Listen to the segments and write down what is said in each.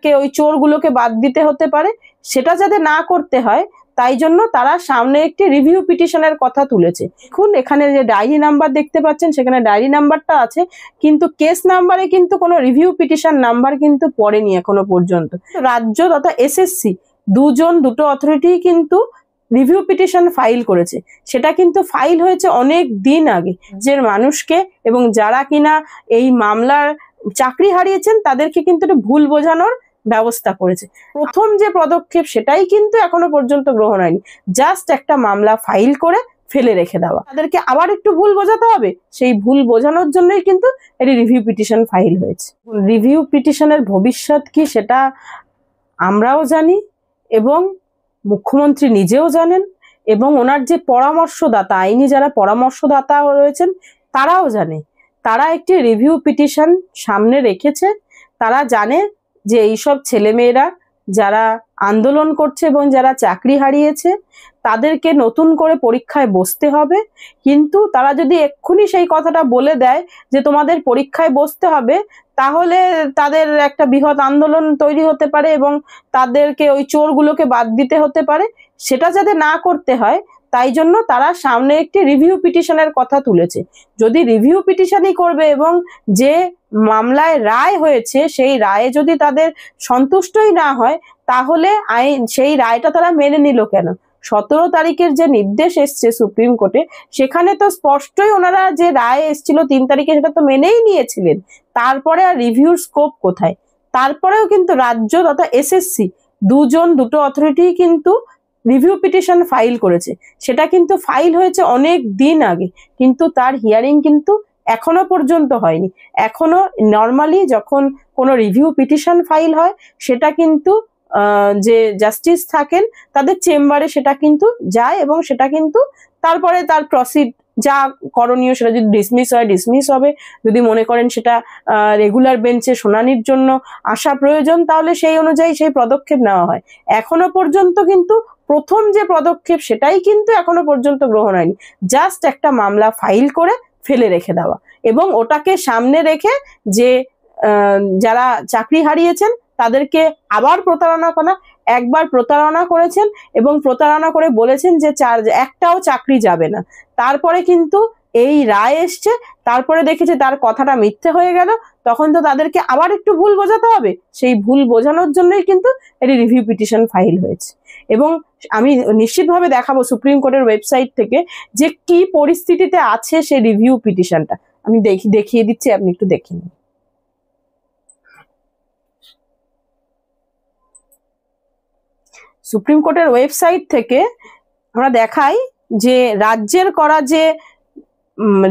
তাদেরকে ওই চোরগুলোকে বাদ দিতে হতে পারে, সেটা যাতে না করতে হয় তাই জন্য তারা সামনে একটি রিভিউ পিটিশনের কথা তুলেছে। দেখুন এখানে যে ডায়েরি নাম্বার দেখতে পাচ্ছেন সেখানে ডায়েরি নাম্বারটা আছে, কিন্তু কেস নাম্বারে কিন্তু কোনো রিভিউ পিটিশন নাম্বার কিন্তু পড়েনি এখনো পর্যন্ত। রাজ্য তথা এসএসসি দুটো অথরিটি কিন্তু রিভিউ পিটিশন ফাইল করেছে, সেটা কিন্তু ফাইল হয়েছে অনেক দিন আগে। যে মানুষকে এবং যারা কিনা এই মামলার চাকরি হারিয়েছেন তাদেরকে কিন্তু একটা ভুল বোঝানোর ব্যবস্থা করেছে। প্রথম যে পদক্ষেপ সেটাই কিন্তু এখনো পর্যন্ত গ্রহণ হয়নি, জাস্ট একটা মামলা ফাইল করে ফেলে রেখে দেওয়া। তাদেরকে আবার একটু ভুল বোঝাতে হবে, সেই ভুল বোঝানোর জন্যই কিন্তু এটি রিভিউ পিটিশন ফাইল হয়েছে। রিভিউ পিটিশনের ভবিষ্যৎ কি সেটা আমরাও জানি এবং মুখ্যমন্ত্রী নিজেও জানেন, এবং ওনার যে পরামর্শদাতা, আইনি যারা পরামর্শদাতা রয়েছেন তারাও জানে। তারা একটি রিভিউ পিটিশন সামনে রেখেছে। তারা জানে যে এইসব ছেলেমেয়েরা যারা আন্দোলন করছে এবং যারা চাকরি হারিয়েছে তাদেরকে নতুন করে পরীক্ষায় বসতে হবে, কিন্তু তারা যদি এক্ষুনি সেই কথাটা বলে দেয় যে তোমাদের পরীক্ষায় বসতে হবে, তাহলে তাদের একটা বৃহৎ আন্দোলন তৈরি হতে পারে এবং তাদেরকে ওই চোরগুলোকে বাদ দিতে হতে পারে। সেটা যাতে না করতে হয় তাই জন্য তারা সামনে একটি রিভিউ পিটিশনের কথা তুলেছে। যদি রিভিউ পিটিশনই করবে এবং যে মামলায় রায় হয়েছে সেই রায়ে যদি তাদের সন্তুষ্টই না হয় তাহলে সেই রায়টা তারা মেনে নিল কেন? 17 তারিখের যে নির্দেশ এসছে সুপ্রিম কোর্টে সেখানে তো স্পষ্টই ওনারা যে রায় এসেছিল 3 তারিখে সেটা তো মেনেই নিয়েছিলেন। তারপরে আর রিভিউর স্কোপ কোথায়? তারপরেও কিন্তু রাজ্য তথা এসএসসি দুটো অথরিটি কিন্তু রিভিউ পিটিশন ফাইল করেছে, সেটা কিন্তু ফাইল হয়েছে অনেক দিন আগে, কিন্তু তার হিয়ারিং কিন্তু এখনো পর্যন্ত হয়নি। এখনো নর্মালি যখন কোনো রিভিউ পিটিশন ফাইল হয় সেটা কিন্তু যে জাস্টিস থাকেন তাদের চেম্বারে সেটা কিন্তু যায় এবং সেটা কিন্তু তারপরে তার প্রসিড যা করণীয় সেটা যদি ডিসমিস হয় ডিসমিস হবে, যদি মনে করেন সেটা রেগুলার বেঞ্চে শুনানির জন্য আসা প্রয়োজন তাহলে সেই অনুযায়ী সেই পদক্ষেপ নেওয়া হয়। এখনো পর্যন্ত কিন্তু প্রথম যে পদক্ষেপ সেটাই কিন্তু এখনো পর্যন্ত গ্রহণ হয়নি, জাস্ট একটা মামলা ফাইল করে ফেলে রেখে দেওয়া এবং ওটাকে সামনে রেখে যে যারা চাকরি হারিয়েছেন তাদেরকে আবার প্রতারণা করা। একবার প্রতারণা করেছেন এবং প্রতারণা করে বলেছেন যে একটাও চাকরি যাবে না, তারপরে কিন্তু এই রায় এসছে, তারপরে দেখেছে তার কথাটা মিথ্যে হয়ে গেল, তখন তো তাদেরকে আবার একটু ভুল বোঝাতে হবে। সেই ভুল বোঝানোর জন্যই কিন্তু এটি রিভিউ পিটিশন ফাইল হয়েছে। এবং আমি নিশ্চিতভাবে দেখাবো সুপ্রিম কোর্টের ওয়েবসাইট থেকে যে কি পরিস্থিতিতে আছে সেই রিভিউ পিটিশনটা। আমি দেখিয়ে দিচ্ছি, আপনি একটু দেখে নিন। সুপ্রিম কোর্টের ওয়েবসাইট থেকে আমরা দেখাই যে রাজ্যের করা যে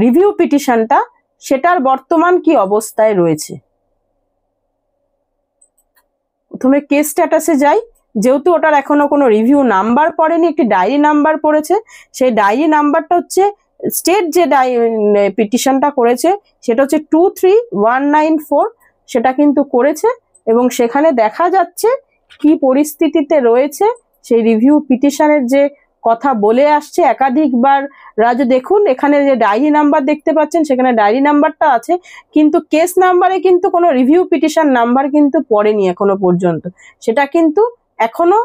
রিভিউ পিটিশনটা সেটার বর্তমান কি অবস্থায় রয়েছে। প্রথমে কেস স্ট্যাটাসে যাই, যেহেতু ওটার এখনো কোনো রিভিউ নাম্বার পড়েনি, একটি ডায়েরি নাম্বার পড়েছে। সেই ডায়েরি নাম্বারটা হচ্ছে স্টেট যে পিটিশনটা করেছে সেটা হচ্ছে 23194, সেটা কিন্তু করেছে এবং সেখানে দেখা যাচ্ছে কি পরিস্থিতিতে রয়েছে সেই রিভিউ পিটিশনের যে কথা বলে আসছে একাধিকবার রাজ্য। দেখুন এখানে যে ডায়েরি নাম্বার দেখতে পাচ্ছেন সেখানে ডায়েরি নাম্বারটা আছে, কিন্তু কেস নাম্বারে কিন্তু কোনো রিভিউ পিটিশন নাম্বার কিন্তু পড়েনি এখনো পর্যন্ত। সেটা কিন্তু এখনো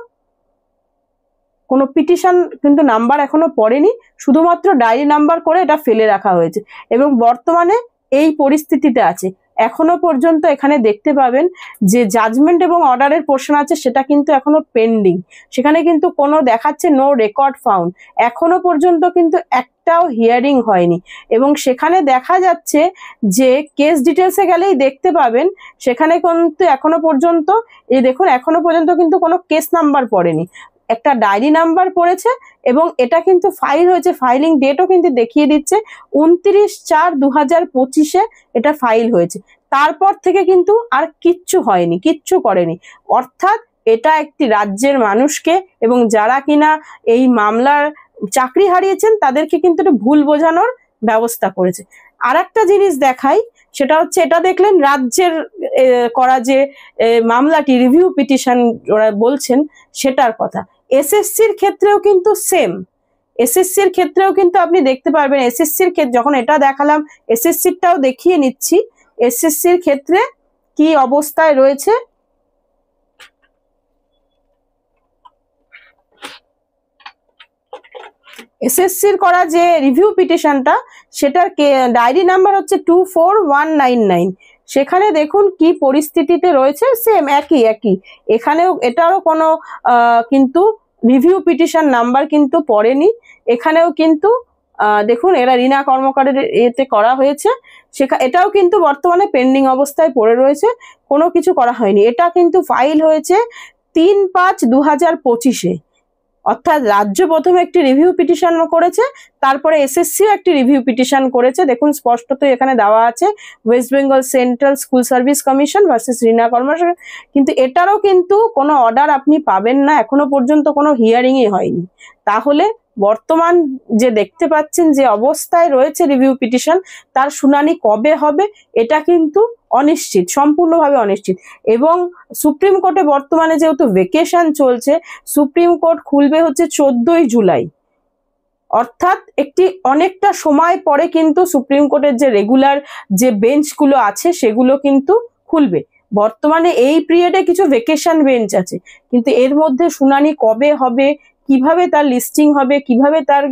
কোনো পিটিশন কিন্তু নাম্বার এখনো পড়েনি, শুধুমাত্র ডায়েরি নাম্বার করে এটা ফেলে রাখা হয়েছে এবং বর্তমানে এই পরিস্থিতিতে আছে। এখনো পর্যন্ত এখানে দেখতে পাবেন যে জাজমেন্ট এবং অর্ডারের পোর্শন আছে সেটা কিন্তু এখনো পেন্ডিং, সেখানে কিন্তু কোনো দেখাচ্ছে নো রেকর্ড ফাউন্ড, এখনো পর্যন্ত কিন্তু একটাও হিয়ারিং হয়নি। এবং সেখানে দেখা যাচ্ছে যে কেস ডিটেলসে গেলেই দেখতে পাবেন সেখানে কিন্তু এখনো পর্যন্ত এই দেখুন এখনো পর্যন্ত কিন্তু কোনো কেস নাম্বার পড়েনি, একটা ডায়েরি নাম্বার পড়েছে এবং এটা কিন্তু ফাইল হয়েছে, ফাইলিং ডেটও কিন্তু দেখিয়ে দিচ্ছে 29/4/2025 এটা ফাইল হয়েছে। তারপর থেকে কিন্তু আর কিচ্ছু হয়নি, কিচ্ছু করেনি। অর্থাৎ এটা একটি রাজ্যের মানুষকে এবং যারা কিনা এই মামলার চাকরি হারিয়েছেন তাদেরকে কিন্তু একটা ভুল বোঝানোর ব্যবস্থা করেছে। আর একটা জিনিস দেখাই, সেটা হচ্ছে এটা দেখলেন রাজ্যের করা যে মামলাটি রিভিউ পিটিশন ওরা বলছেন সেটার কথা। এসএসসির ক্ষেত্রেও কিন্তু সেম, এসএসসির ক্ষেত্রেও কিন্তু আপনি দেখতে পারবেন এসএসসির ক্ষেত্রে যখন এটা দেখালাম এসএসসিরটাও দেখিয়ে নিচ্ছি এসএসসির ক্ষেত্রে কি অবস্থায় রয়েছে। এসএসসির করা যে রিভিউ পিটিশনটা, সেটার ডায়েরি নাম্বার হচ্ছে 24199। সেখানে দেখুন কি পরিস্থিতিতে রয়েছে, সেম একই এখানেও এটারও কোনো কিন্তু রিভিউ পিটিশন নাম্বার কিন্তু পড়েনি। এখানেও কিন্তু দেখুন এরা রীনা কর্মকারের এতে করা হয়েছে, এটাও কিন্তু বর্তমানে পেন্ডিং অবস্থায় পড়ে রয়েছে, কোনো কিছু করা হয়নি। এটা কিন্তু ফাইল হয়েছে 3/5/2025-এ, অর্থাৎ রাজ্য প্রথমে একটি রিভিউ পিটিশন করেছে, তারপরে এসএসসিও একটি রিভিউ পিটিশন করেছে। দেখুন স্পষ্টত এখানে দেওয়া আছে West Bengal central school service commission versus Reena Karmakar. কিন্তু এটারও কিন্তু কোনো অর্ডার আপনি পাবেন না, এখনো পর্যন্ত কোনো হিয়ারিংই হয়নি। তাহলে বর্তমান যে দেখতে পাচ্ছেন যে অবস্থায় রয়েছে রিভিউ পিটিশন, তার শুনানি কবে হবে এটা কিন্তু অনিশ্চিত, সম্পূর্ণভাবে অনিশ্চিত। এবং সুপ্রিম কোর্টে বর্তমানে যেহেতু ভেকেশন চলছে, সুপ্রিম কোর্ট খুলবে হচ্ছে 14ই জুলাই, অর্থাৎ একটি অনেকটা সময় পরে কিন্তু সুপ্রিম কোর্টের যে রেগুলার যে বেঞ্চগুলো আছে সেগুলো কিন্তু খুলবে। বর্তমানে এই পিরিয়ডে কিছু ভেকেশন বেঞ্চ আছে, কিন্তু এর মধ্যে শুনানি কবে হবে, কিভাবে তার লিস্টিং হবে, কিভাবে তার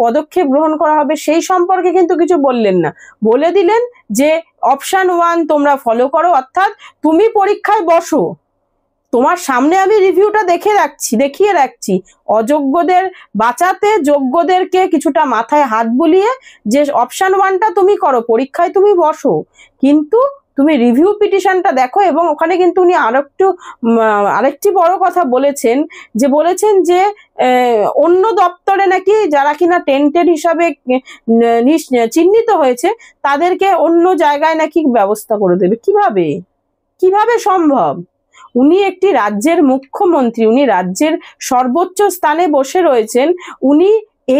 পদক্ষেপ গ্রহণ করা হবে, সেই সম্পর্কে কিন্তু কিছু বললেন না। বলে দিলেন যে অপশন 1 তোমরা ফলো করো, অর্থাৎ তুমি পরীক্ষায় বসো, তোমার সামনে আমি রিভিউটা দেখিয়ে রাখছি, অযোগ্যদের বাঁচাতে যোগ্যদেরকে কিছুটা মাথায় হাত বুলিয়ে যে অপশন 1টা তুমি করো, পরীক্ষায় তুমি বসো, কিন্তু তুমি রিভিউ পিটিশনটা দেখো। এবং ওখানে কিন্তু উনি আরেকটি বড় কথা বলেছেন, যে অন্য দপ্তরে নাকি যারা কিনা টেন্টেড হিসাবে চিহ্নিত হয়েছে তাদেরকে অন্য জায়গায় নাকি ব্যবস্থা করে দেবে। কিভাবে সম্ভব? উনি একটি রাজ্যের মুখ্যমন্ত্রী, উনি রাজ্যের সর্বোচ্চ স্থানে বসে রয়েছেন, উনি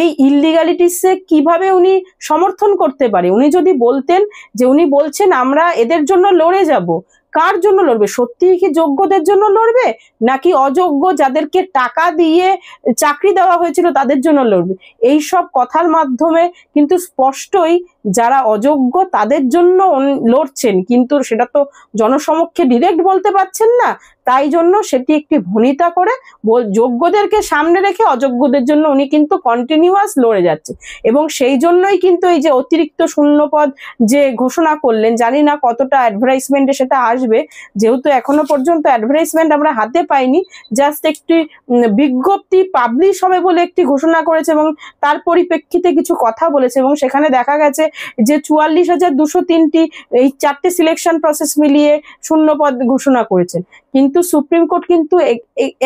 এই ইললিগালিটিসে কিভাবে উনি সমর্থন করতে পারে? উনি যদি বলতেন যে উনি বলছেন আমরা এদের জন্য লড়ে যাব, কার জন্য লড়বে? সত্যিই কি যোগ্যদের জন্য লড়বে, নাকি অযোগ্য যাদেরকে টাকা দিয়ে চাকরি দেওয়া হয়েছিল তাদের জন্য লড়বে? এই সব কথার মাধ্যমে কিন্তু স্পষ্টই যারা অযোগ্য তাদের জন্য লড়ছেন, কিন্তু সেটা তো জনসমক্ষে ডিরেক্ট বলতে পারছেন না। তাই জন্য সেটি একটি ভনিতা করে যোগ্যদেরকে সামনে রেখে অযোগ্যদের জন্য উনি কিন্তু কন্টিনিউয়াস লড়ে যাচ্ছে। এবং সেই জন্যই কিন্তু এই যে অতিরিক্ত শূন্যপদ যে ঘোষণা করলেন, জানি না কতটা অ্যাডভার্টাইজমেন্টে সেটা আসবে, যেহেতু এখনো পর্যন্ত অ্যাডভার্টাইজমেন্ট আমরা হাতে পাইনি, জাস্ট একটি বিজ্ঞপ্তি পাবলিশ হবে বলে একটি ঘোষণা করেছে এবং তার পরিপ্রেক্ষিতে কিছু কথা বলেছে। এবং সেখানে দেখা গেছে যে 44,203টি এই 4টে সিলেকশন প্রসেস মিলিয়ে শূন্যপদ ঘোষণা করেছেন। কিন্তু সুপ্রিম কোর্ট কিন্তু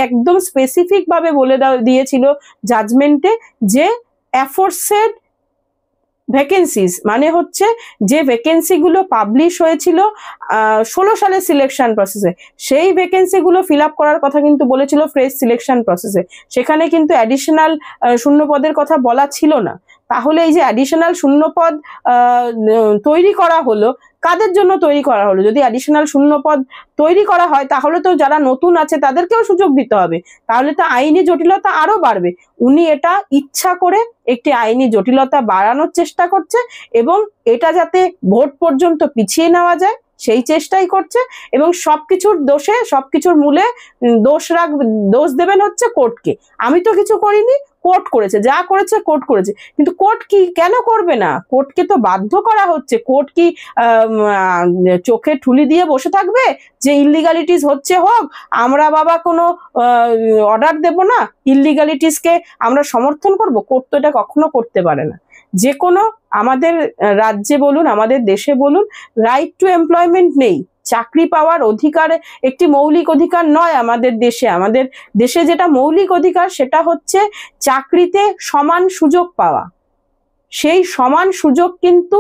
একদম স্পেসিফিক ভাবে বলে দিয়েছিল জাজমেন্টে যে অ্যাফোরসেড ভ্যাকেন্সিস, মানে হচ্ছে যে ভ্যাকেন্সিগুলো পাবলিশ হয়েছিল 16 সালের সিলেকশন প্রসেসে, সেই ভ্যাকেন্সিগুলো ফিল আপ করার কথা কিন্তু বলেছিল ফ্রেশ সিলেকশন প্রসেসে। সেখানে কিন্তু অ্যাডিশনাল শূন্যপদের কথা বলা ছিল না। তাহলে এই যে অ্যাডিশনাল শূন্যপদ তৈরি করা হলো, কাদের জন্য তৈরি করা হলো? যদি অ্যাডিশনাল শূন্যপদ তৈরি করা হয় তাহলে তো যারা নতুন আছে তাদেরকেও সুযোগ দিতে হবে, তাহলে তো আইনি জটিলতা আরো বাড়বে। উনি এটা ইচ্ছা করে একটি আইনি জটিলতা বাড়ানোর চেষ্টা করছে এবং এটা যাতে ভোট পর্যন্ত পিছিয়ে নেওয়া যায় সেই চেষ্টাই করছে। এবং সবকিছুর মূলে দোষ দেবেন হচ্ছে কোর্টকে। আমি তো কিছু করিনি, কোর্ট করেছে, যা করেছে কোর্ট করেছে। কিন্তু কোর্ট কি কেন করবে না? কোর্টকে তো বাধ্য করা হচ্ছে। কোর্ট কি চোখে ঠুলি দিয়ে বসে থাকবে যে ইললিগালিটিস হচ্ছে হোক, আমরা বাবা কোনো অর্ডার দেব না, ইললিগালিটিসকে আমরা সমর্থন করব? কোর্ট তো এটা কখনো করতে পারে না। যে কোনো আমাদের রাজ্যে বলুন, আমাদের দেশে বলুন, রাইট টু এমপ্লয়মেন্ট নেই, চাকরি পাওয়ার অধিকার একটি মৌলিক অধিকার নয় আমাদের দেশে যেটা মৌলিক অধিকার সেটা হচ্ছে চাকরিতে সমান সুযোগ পাওয়া। সেই সমান সুযোগ কিন্তু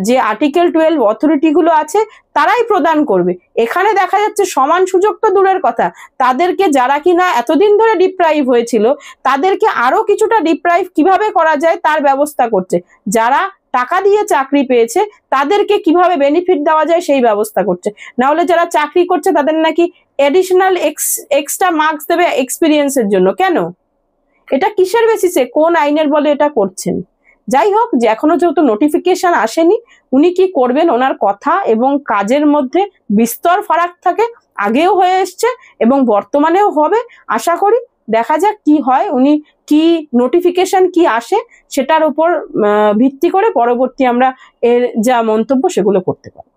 যে আর্টিকেল 12 অথরিটি গুলো আছে তারাই প্রদান করবে। এখানে দেখা যাচ্ছে সমান সুযোগ তো দূরের কথা, তাদেরকে যারা কিনা এতদিন ধরে ডিপ্রাইভ হয়েছিল তাদেরকে আরো কিছুটা ডিপ্রাইভ কিভাবে করা যায় তার ব্যবস্থা করছে। যারা টাকা দিয়ে চাকরি পেয়েছে তাদেরকে কিভাবে বেনিফিট দেওয়া যায় সেই ব্যবস্থা করছে। না হলে যারা চাকরি করছে তাদের নাকি এডিশনাল এক্সট্রা মার্কস দেবে এক্সপিরিয়েন্সের জন্য। কেন? এটা কিসের বেসিসে, কোন আইনের বলে এটা করছেন? যাই হোক, যে এখনো যেহেতু নোটিফিকেশন আসেনি, উনি কি করবেন, ওনার কথা এবং কাজের মধ্যে বিস্তর ফারাক থাকে, আগেও হয়ে এসছে এবং বর্তমানেও হবে। আশা করি দেখা যাক কি হয়, উনি কি নোটিফিকেশন কি আসে সেটার উপর ভিত্তি করে পরবর্তী আমরা এর যা মন্তব্য সেগুলো করতে পারি।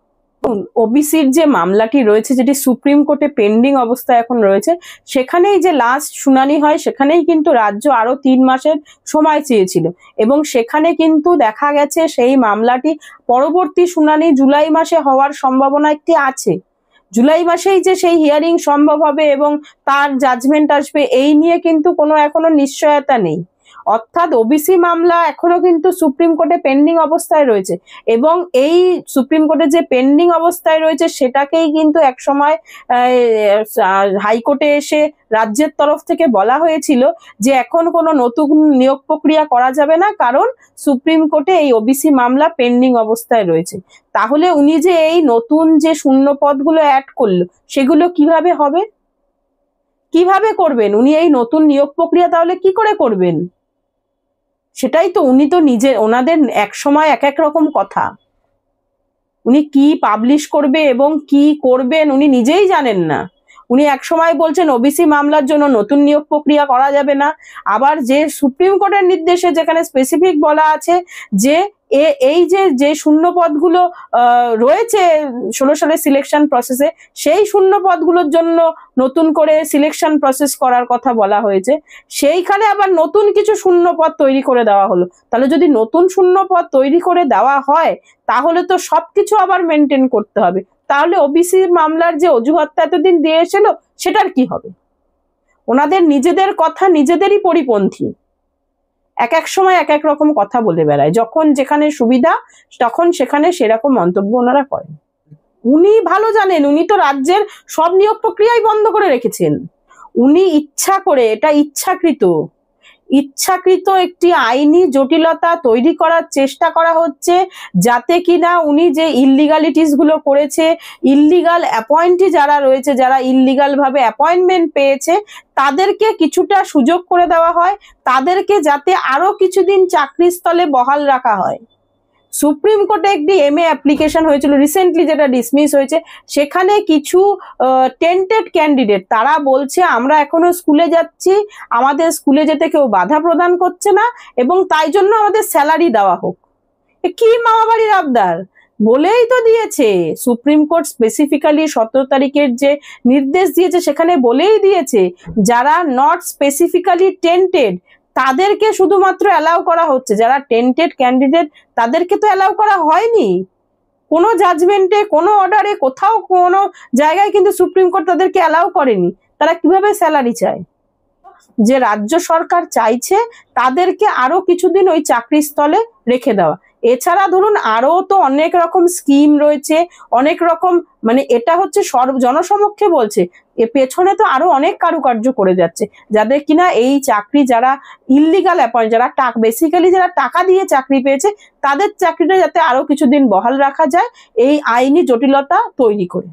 ওবিসির যে মামলাটি রয়েছে, যেটি সুপ্রিম কোর্টে পেন্ডিং অবস্থায় এখন রয়েছে, সেখানেই যে লাস্ট শুনানি হয় সেখানেই কিন্তু রাজ্য আরো 3 মাসের সময় চেয়েছিল, এবং সেখানে কিন্তু দেখা গেছে সেই মামলাটি পরবর্তী শুনানি জুলাই মাসে হওয়ার সম্ভাবনা একটি আছে। জুলাই মাসেই যে সেই হিয়ারিং সম্ভব হবে এবং তার জাজমেন্ট আসবে এই নিয়ে কিন্তু কোনো এখনো নিশ্চয়তা নেই। অর্থাৎ ওবিসি মামলা এখনো কিন্তু সুপ্রিম কোর্টে পেন্ডিং অবস্থায় রয়েছে, এবং এই সুপ্রিম কোর্টে যে পেন্ডিং অবস্থায় রয়েছে সেটাকেই কিন্তু একসময় হাইকোর্টে এসে রাজ্যের তরফ থেকে বলা হয়েছিল যে এখন কোনো নতুন নিয়োগ প্রক্রিয়া করা যাবে না, কারণ সুপ্রিম কোর্টে এই ওবিসি মামলা পেন্ডিং অবস্থায় রয়েছে। তাহলে উনি যে এই নতুন যে শূন্য পদগুলো অ্যাড করলো সেগুলো কিভাবে হবে, কিভাবে করবেন উনি এই নতুন নিয়োগ প্রক্রিয়া, তাহলে কি করে করবেন? সেটাই তো, উনি তো নিজে, ওনাদের এক সময় এক এক রকম কথা, উনি কি পাবলিশ করবে এবং কি করবেন উনি নিজেই জানেন না। উনি এক সময় বলছেন ওবিসি মামলার জন্য নতুন নিয়োগ প্রক্রিয়া করা যাবে না, আবার যে সুপ্রিম কোর্টের নির্দেশে যেখানে স্পেসিফিক বলা আছে যে এই যে শূন্য পদগুলো রয়েছে 16 সালের সিলেকশন প্রসেসে, সেই শূন্য পদগুলোর জন্য নতুন করে সিলেকশন প্রসেস করার কথা বলা হয়েছে, সেইখানে আবার নতুন কিছু শূন্য পদ তৈরি করে দেওয়া হলো। তাহলে যদি নতুন শূন্য পদ তৈরি করে দেওয়া হয় তাহলে তো সবকিছু আবার মেনটেন করতে হবে, তাহলে ওবিসি মামলার যে অজুহাতটা এতদিন দিয়ে এসেছিল সেটার কি হবে? ওনাদের নিজেদের কথা নিজেদেরই পরিপন্থী, এক এক সময় এক এক রকম কথা বলে বেড়ায়, যখন যেখানে সুবিধা তখন সেখানে সেরকম মন্তব্য ওনারা করেন। উনি ভালো জানেন, উনি তো রাজ্যের সব নিয়োগ প্রক্রিয়াই বন্ধ করে রেখেছেন। উনি ইচ্ছা করে, এটা ইচ্ছাকৃত একটি আইনি জটিলতা তৈরি করার চেষ্টা করা হচ্ছে, যাতে কিনা উনি যে ইললিগালিটিস গুলো করেছে, ইললিগাল অ্যাপয়েন্টি যারা রয়েছে, যারা ইললিগাল ভাবে অ্যাপয়েন্টমেন্ট পেয়েছে, তাদেরকে কিছুটা সুযোগ করে দেওয়া হয়, তাদেরকে যাতে আরো কিছুদিন চাকরিস্থলে বহাল রাখা হয়। সুপ্রিম কোর্টে একটি MA অ্যাপ্লিকেশন হয়েছিল রিসেন্টলি, যেটা ডিসমিস হয়েছে। সেখানে কিছু টেন্টেড ক্যান্ডিডেট তারা বলছে আমরা এখনো স্কুলে যাচ্ছি, আমাদের স্কুলে যেতে কেউ বাধা প্রদান করছে না, এবং তাই জন্য আমাদের স্যালারি দেওয়া হোক। কি মামাবাড়ির আবদার! বলেই তো দিয়েছে সুপ্রিম কোর্ট, স্পেসিফিক্যালি 17 তারিখের যে নির্দেশ দিয়েছে সেখানে বলেই দিয়েছে যারা নট স্পেসিফিক্যালি টেন্টেড তাদেরকে শুধুমাত্র অ্যালাউ করা হচ্ছে, যারা টেন্টেড ক্যান্ডিডেট তাদেরকে তো অ্যালাউ করা হয়নি। কোনো জাজমেন্টে, কোনো অর্ডারে, কোথাও কোনো জায়গায় কিন্তু সুপ্রিম কোর্ট তাদেরকে অ্যালাউ করেনি। তারা কিভাবে স্যালারি চায়? যে রাজ্য সরকার চাইছে তাদেরকে আরো কিছুদিন ওই চাকরিস্থলে রেখে দেওয়া। এছাড়া ধরুন আরো তো অনেক রকম স্কিম রয়েছে, অনেক রকম, মানে এটা হচ্ছে জনসমক্ষে বলছে, এর পেছনে তো আরো অনেক কারুকার্য করে যাচ্ছে, যাদের কিনা এই চাকরি, যারা ইললিগাল অ্যাপয়েন্ট, যারা বেসিক্যালি যারা টাকা দিয়ে চাকরি পেয়েছে, তাদের চাকরিটা যাতে আরো কিছুদিন বহাল রাখা যায় এই আইনি জটিলতা তৈরি করে।